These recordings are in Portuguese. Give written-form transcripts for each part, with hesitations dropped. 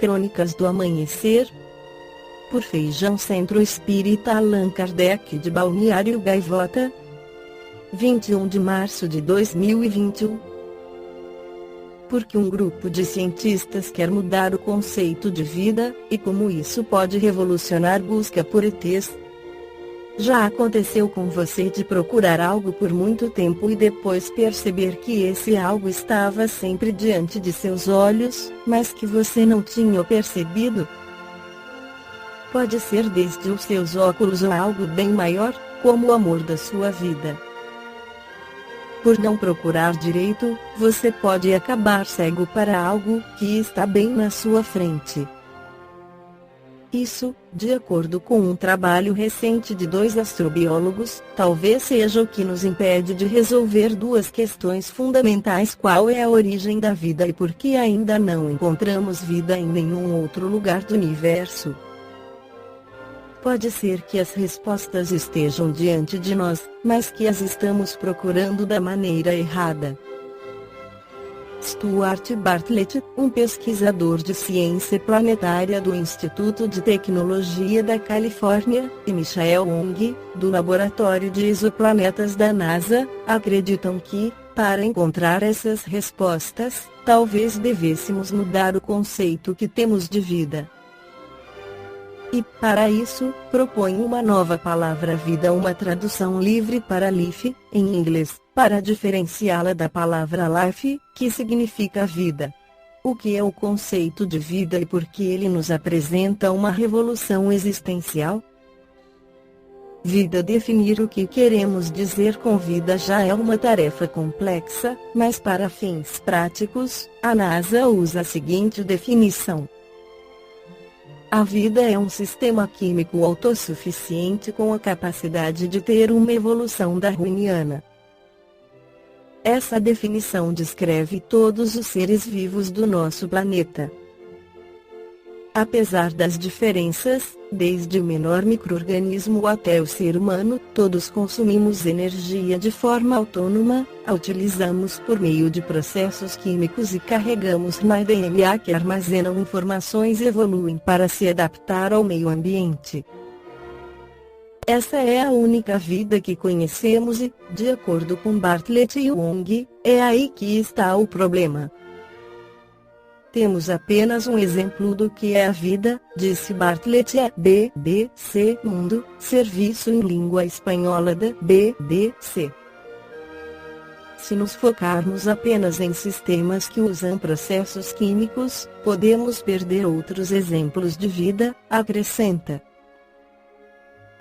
Crônicas do Amanhecer, por Feijão Centro Espírita Allan Kardec de Balneário Gaivota, 21 de março de 2021. Porque um grupo de cientistas quer mudar o conceito de vida, e como isso pode revolucionar busca por ETs. Já aconteceu com você de procurar algo por muito tempo e depois perceber que esse algo estava sempre diante de seus olhos, mas que você não tinha percebido? Pode ser desde os seus óculos ou algo bem maior, como o amor da sua vida. Por não procurar direito, você pode acabar cego para algo que está bem na sua frente. Isso, de acordo com um trabalho recente de 2 astrobiólogos, talvez seja o que nos impede de resolver 2 questões fundamentais: qual é a origem da vida e por que ainda não encontramos vida em nenhum outro lugar do universo. Pode ser que as respostas estejam diante de nós, mas que as estamos procurando da maneira errada. Stuart Bartlett, um pesquisador de ciência planetária do Instituto de Tecnologia da Califórnia, e Michael Wong, do Laboratório de Exoplanetas da NASA, acreditam que, para encontrar essas respostas, talvez devêssemos mudar o conceito que temos de vida. E, para isso, propõe uma nova palavra vida, uma tradução livre para life, em inglês, para diferenciá-la da palavra life, que significa vida. O que é o conceito de vida e por que ele nos apresenta uma revolução existencial? Vida. Definir o que queremos dizer com vida já é uma tarefa complexa, mas para fins práticos, a NASA usa a seguinte definição: a vida é um sistema químico autossuficiente com a capacidade de ter uma evolução darwiniana. Essa definição descreve todos os seres vivos do nosso planeta. Apesar das diferenças, desde o menor micro-organismo até o ser humano, todos consumimos energia de forma autônoma, a utilizamos por meio de processos químicos e carregamos na DNA que armazenam informações e evoluem para se adaptar ao meio ambiente. Essa é a única vida que conhecemos e, de acordo com Bartlett e Wong, é aí que está o problema. Temos apenas um exemplo do que é a vida, disse Bartlett, é BBC Mundo, serviço em língua espanhola da BBC. Se nos focarmos apenas em sistemas que usam processos químicos, podemos perder outros exemplos de vida, acrescenta.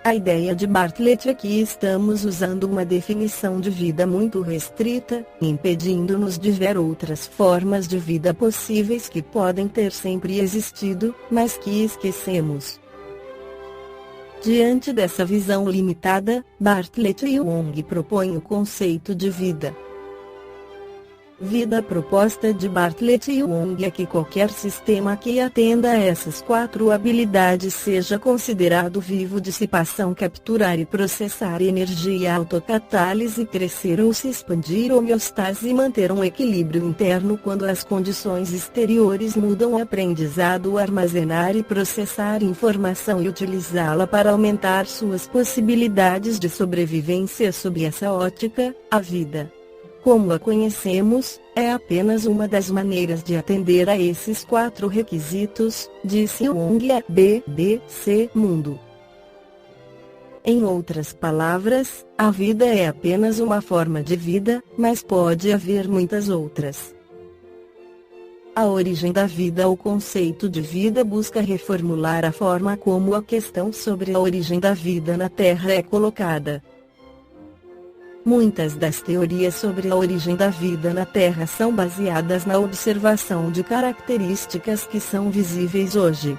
A ideia de Bartlett é que estamos usando uma definição de vida muito restrita, impedindo-nos de ver outras formas de vida possíveis que podem ter sempre existido, mas que esquecemos. Diante dessa visão limitada, Bartlett e Wong propõem o conceito de vida. Vida. A proposta de Bartlett e Wong é que qualquer sistema que atenda a essas 4 habilidades seja considerado vivo: dissipação, capturar e processar energia, autocatálise, crescer ou se expandir, homeostase e manter um equilíbrio interno quando as condições exteriores mudam, aprendizado, armazenar e processar informação e utilizá-la para aumentar suas possibilidades de sobrevivência. Sob essa ótica, a vida, como a conhecemos, é apenas uma das maneiras de atender a esses 4 requisitos, disse Wong à BBC Mundo. Em outras palavras, a vida é apenas uma forma de vida, mas pode haver muitas outras. A origem da vida. O conceito de vida busca reformular a forma como a questão sobre a origem da vida na Terra é colocada. Muitas das teorias sobre a origem da vida na Terra são baseadas na observação de características que são visíveis hoje.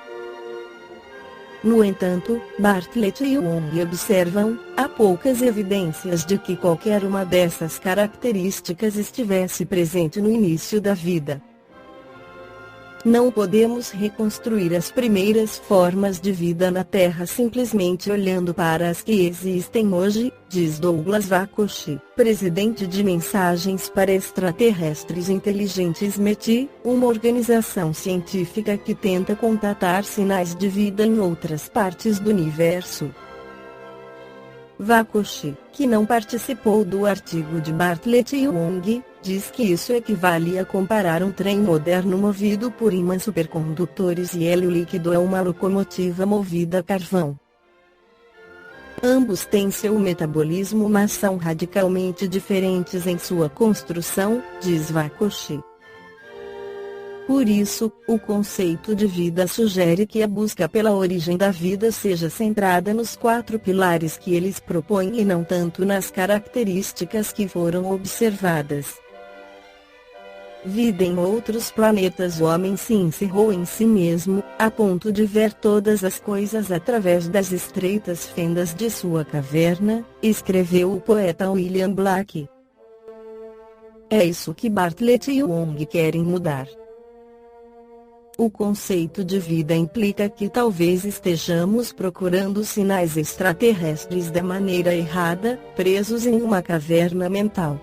No entanto, Bartlett e Wong observam, há poucas evidências de que qualquer uma dessas características estivesse presente no início da vida. Não podemos reconstruir as primeiras formas de vida na Terra simplesmente olhando para as que existem hoje, diz Douglas Vakoshi, presidente de Mensagens para Extraterrestres Inteligentes METI, uma organização científica que tenta contatar sinais de vida em outras partes do universo. Vakoshi, que não participou do artigo de Bartlett e Wong, diz que isso equivale a comparar um trem moderno movido por ímãs supercondutores e hélio líquido a uma locomotiva movida a carvão. Ambos têm seu metabolismo, mas são radicalmente diferentes em sua construção, diz Vakoshi. Por isso, o conceito de vida sugere que a busca pela origem da vida seja centrada nos 4 pilares que eles propõem e não tanto nas características que foram observadas. Vida em outros planetas. O homem se encerrou em si mesmo, a ponto de ver todas as coisas através das estreitas fendas de sua caverna, escreveu o poeta William Blake. É isso que Bartlett e Wong querem mudar. O conceito de vida implica que talvez estejamos procurando sinais extraterrestres da maneira errada, presos em uma caverna mental.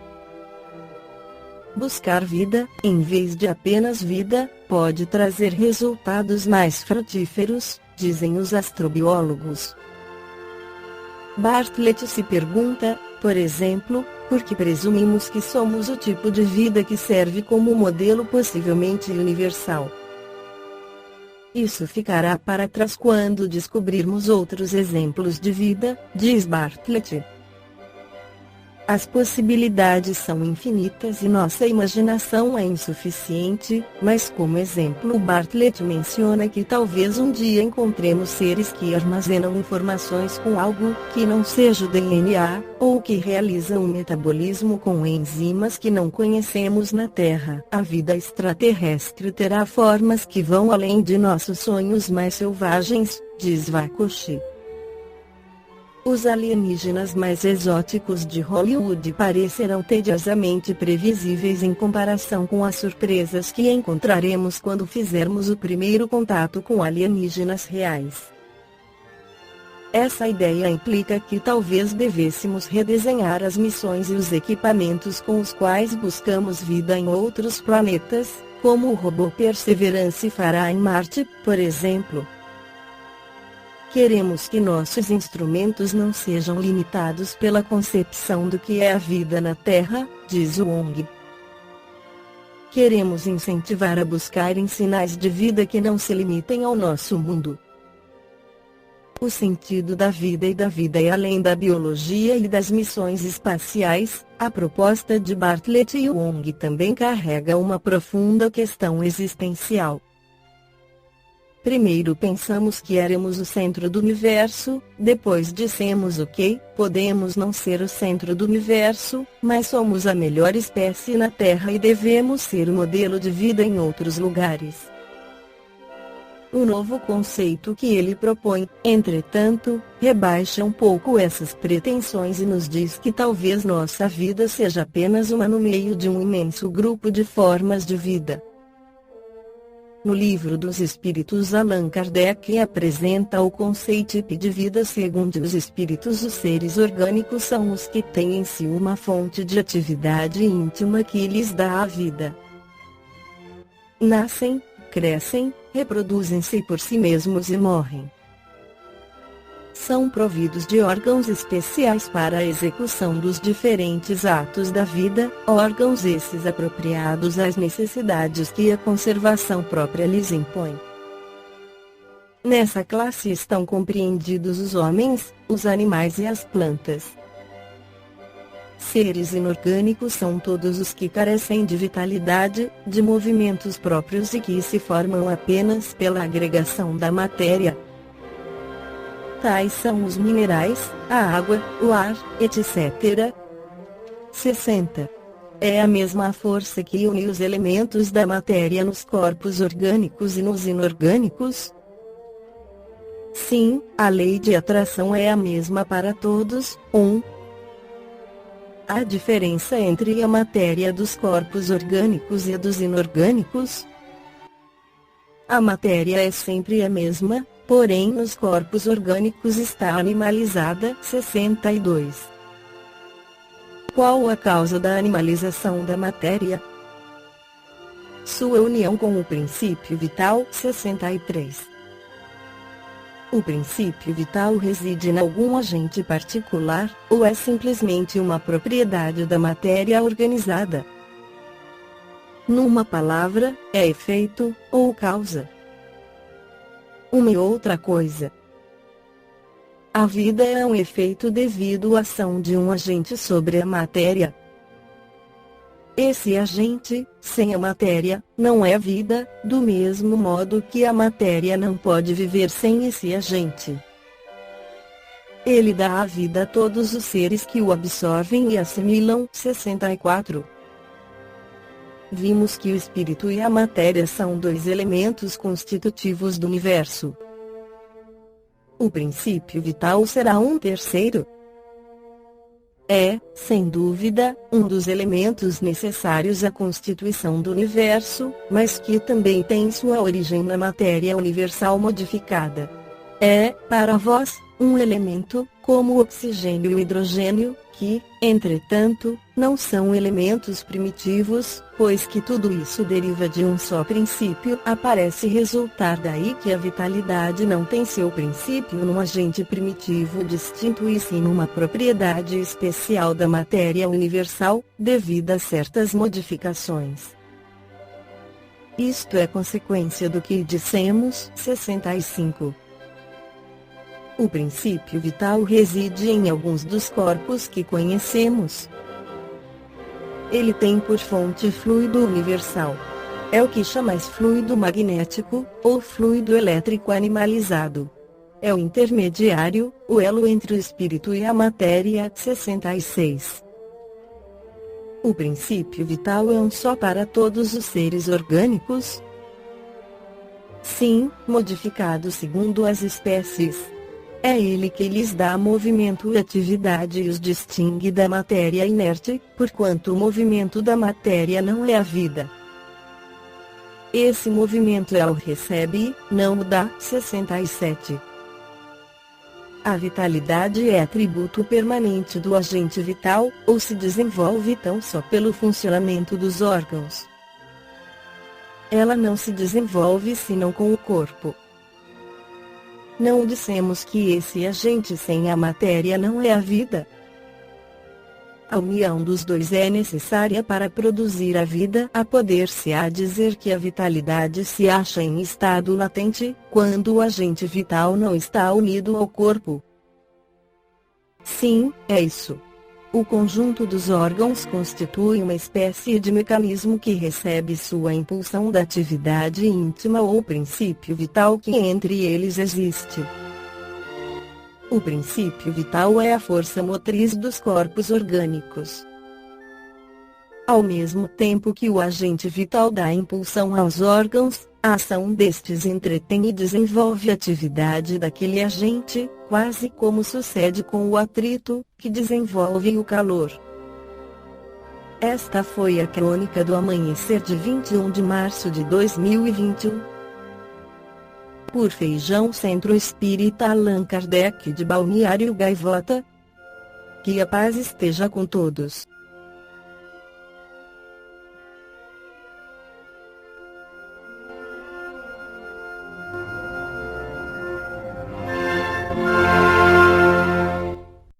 Buscar vida, em vez de apenas vida, pode trazer resultados mais frutíferos, dizem os astrobiólogos. Bartlett se pergunta, por exemplo, por que presumimos que somos o tipo de vida que serve como modelo possivelmente universal. Isso ficará para trás quando descobrirmos outros exemplos de vida, diz Bartlett. As possibilidades são infinitas e nossa imaginação é insuficiente, mas como exemplo Bartlett menciona que talvez um dia encontremos seres que armazenam informações com algo que não seja o DNA, ou que realizam o metabolismo com enzimas que não conhecemos na Terra. A vida extraterrestre terá formas que vão além de nossos sonhos mais selvagens, diz Vakoshi. Os alienígenas mais exóticos de Hollywood parecerão tediosamente previsíveis em comparação com as surpresas que encontraremos quando fizermos o primeiro contato com alienígenas reais. Essa ideia implica que talvez devêssemos redesenhar as missões e os equipamentos com os quais buscamos vida em outros planetas, como o robô Perseverance fará em Marte, por exemplo. Queremos que nossos instrumentos não sejam limitados pela concepção do que é a vida na Terra, diz Wong. Queremos incentivar a buscarem sinais de vida que não se limitem ao nosso mundo. O sentido da vida e da vida é além da biologia e das missões espaciais. A proposta de Bartlett e Wong também carrega uma profunda questão existencial. Primeiro pensamos que éramos o centro do universo, depois dissemos ok, podemos não ser o centro do universo, mas somos a melhor espécie na Terra e devemos ser o modelo de vida em outros lugares. O novo conceito que ele propõe, entretanto, rebaixa um pouco essas pretensões e nos diz que talvez nossa vida seja apenas uma no meio de um imenso grupo de formas de vida. No Livro dos Espíritos, Allan Kardec apresenta o conceito de vida. Segundo os espíritos, os seres orgânicos são os que têm em si uma fonte de atividade íntima que lhes dá a vida. Nascem, crescem, reproduzem-se por si mesmos e morrem. São providos de órgãos especiais para a execução dos diferentes atos da vida, órgãos esses apropriados às necessidades que a conservação própria lhes impõe. Nessa classe estão compreendidos os homens, os animais e as plantas. Seres inorgânicos são todos os que carecem de vitalidade, de movimentos próprios e que se formam apenas pela agregação da matéria. Tais são os minerais, a água, o ar, etc. 60. É a mesma força que une os elementos da matéria nos corpos orgânicos e nos inorgânicos? Sim, a lei de atração é a mesma para todos. 1. A diferença entre a matéria dos corpos orgânicos e a dos inorgânicos? A matéria é sempre a mesma, porém nos corpos orgânicos está animalizada. 62. Qual a causa da animalização da matéria? Sua união com o princípio vital. 63. O princípio vital reside em algum agente particular, ou é simplesmente uma propriedade da matéria organizada? Numa palavra, é efeito, ou causa. Uma e outra coisa. A vida é um efeito devido à ação de um agente sobre a matéria. Esse agente, sem a matéria, não é vida, do mesmo modo que a matéria não pode viver sem esse agente. Ele dá a vida a todos os seres que o absorvem e assimilam. 64. Vimos que o espírito e a matéria são dois elementos constitutivos do universo. O princípio vital será um terceiro. É, sem dúvida, um dos elementos necessários à constituição do universo, mas que também tem sua origem na matéria universal modificada. É, para vós, um elemento, como o oxigênio e o hidrogênio, que, entretanto, não são elementos primitivos, pois que tudo isso deriva de um só princípio. Parece resultar daí que a vitalidade não tem seu princípio num agente primitivo distinto e sim numa propriedade especial da matéria universal, devido a certas modificações. Isto é consequência do que dissemos. 65. O princípio vital reside em alguns dos corpos que conhecemos. Ele tem por fonte fluido universal. É o que chamais fluido magnético, ou fluido elétrico animalizado. É o intermediário, o elo entre o espírito e a matéria. 66. O princípio vital é um só para todos os seres orgânicos? Sim, modificado segundo as espécies. É ele que lhes dá movimento e atividade e os distingue da matéria inerte, porquanto o movimento da matéria não é a vida. Esse movimento ela o recebe, não o dá. 67. A vitalidade é atributo permanente do agente vital, ou se desenvolve tão só pelo funcionamento dos órgãos. Ela não se desenvolve senão com o corpo. Não dissemos que esse agente sem a matéria não é a vida? A união dos dois é necessária para produzir a vida. A poder-se-á dizer que a vitalidade se acha em estado latente, quando o agente vital não está unido ao corpo. Sim, é isso. O conjunto dos órgãos constitui uma espécie de mecanismo que recebe sua impulsão da atividade íntima ou princípio vital que entre eles existe. O princípio vital é a força motriz dos corpos orgânicos. Ao mesmo tempo que o agente vital dá impulsão aos órgãos, a ação destes entretém e desenvolve a atividade daquele agente, quase como sucede com o atrito, que desenvolve o calor. Esta foi a crônica do amanhecer de 21 de março de 2021. Por Feijão Centro Espírita Allan Kardec de Balneário Gaivota. Que a paz esteja com todos.